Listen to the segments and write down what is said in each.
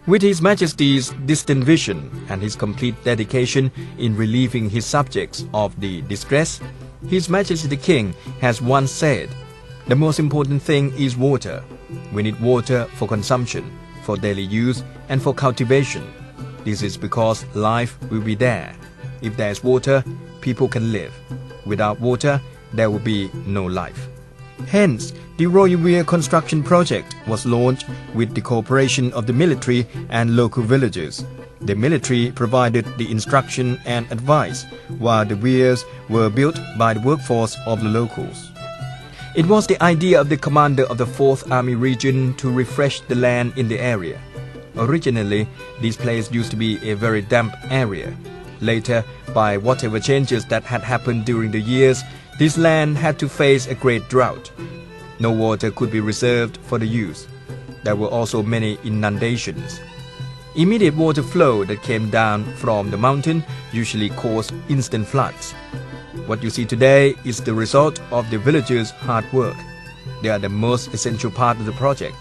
With His Majesty's distant vision and his complete dedication in relieving his subjects of the distress, His Majesty the King has once said, "The most important thing is water. We need water for consumption, for daily use, and for cultivation. This is because life will be there. If there is water, people can live. Without water, there will be no life." Hence, the Royal Weir construction project was launched with the cooperation of the military and local villagers. The military provided the instruction and advice, while the weirs were built by the workforce of the locals. It was the idea of the commander of the 4th Army Region to refresh the land in the area. Originally, this place used to be a very damp area. Later, by whatever changes that had happened during the years, this land had to face a great drought. No water could be reserved for the use. There were also many inundations. Immediate water flow that came down from the mountain usually caused instant floods. What you see today is the result of the villagers' hard work. They are the most essential part of the project.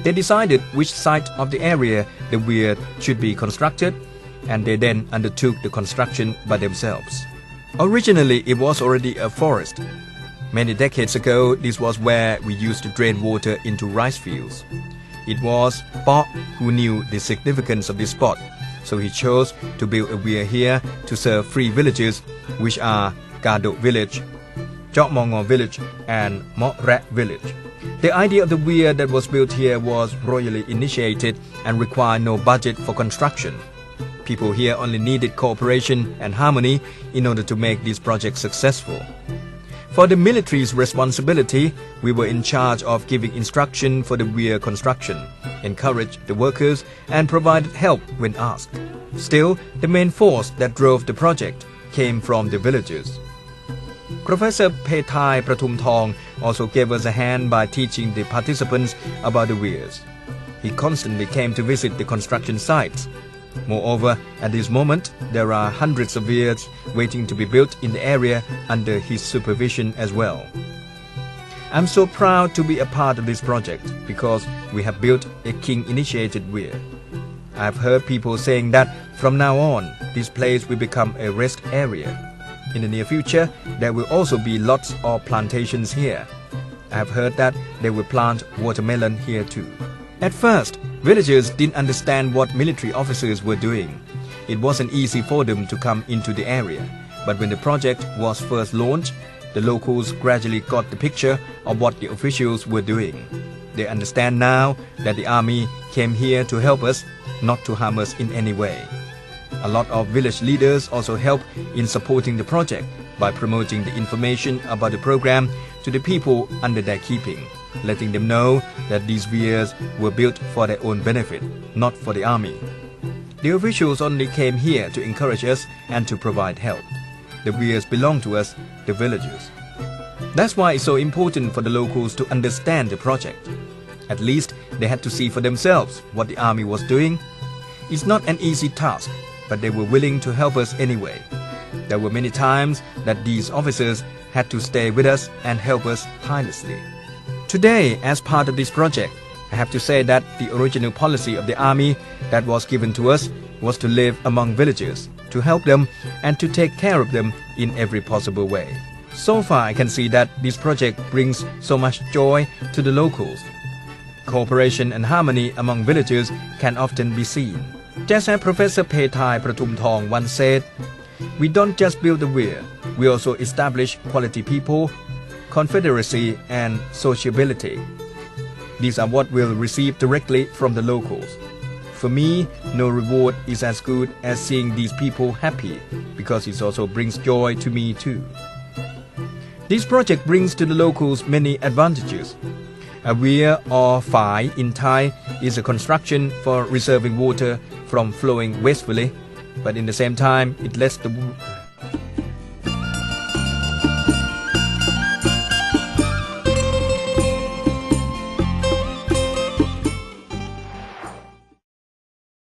They decided which side of the area the weir should be constructed, and they then undertook the construction by themselves. Originally, it was already a forest. Many decades ago, this was where we used to drain water into rice fields. It was Pok who knew the significance of this spot, so he chose to build a weir here to serve 3 villages, which are Gadok village, Chok Mongo village, and Mok Rat village. The idea of the weir that was built here was royally initiated and required no budget for construction. People here only needed cooperation and harmony in order to make this project successful. For the military's responsibility, we were in charge of giving instruction for the weir construction, encouraged the workers, and provided help when asked. Still, the main force that drove the project came from the villagers. Professor Phetai Pratumthong also gave us a hand by teaching the participants about the weirs. He constantly came to visit the construction sites. Moreover, at this moment, there are hundreds of weirs waiting to be built in the area under his supervision as well. I'm so proud to be a part of this project because we have built a king-initiated weir. I've heard people saying that from now on, this place will become a rest area. In the near future, there will also be lots of plantations here. I've heard that they will plant watermelon here too. At first, villagers didn't understand what military officers were doing. It wasn't easy for them to come into the area, but when the project was first launched, the locals gradually got the picture of what the officials were doing. They understand now that the army came here to help us, not to harm us in any way. A lot of village leaders also help in supporting the project by promoting the information about the program to the people under their keeping, letting them know that these weirs were built for their own benefit, not for the army. The officials only came here to encourage us and to provide help. The weirs belong to us, the villagers. That's why it's so important for the locals to understand the project. At least they had to see for themselves what the army was doing. It's not an easy task, but they were willing to help us anyway. There were many times that these officers had to stay with us and help us tirelessly. Today, as part of this project, I have to say that the original policy of the army that was given to us was to live among villagers, to help them and to take care of them in every possible way. So far, I can see that this project brings so much joy to the locals. Cooperation and harmony among villagers can often be seen. Just as Professor Phetai Pratumthong once said, "We don't just build the weir, we also establish quality people, confederacy and sociability. These are what we'll receive directly from the locals. For me, no reward is as good as seeing these people happy, because it also brings joy to me too." This project brings to the locals many advantages. A weir or phai in Thai is a construction for reserving water from flowing wastefully, but in the same time it lets the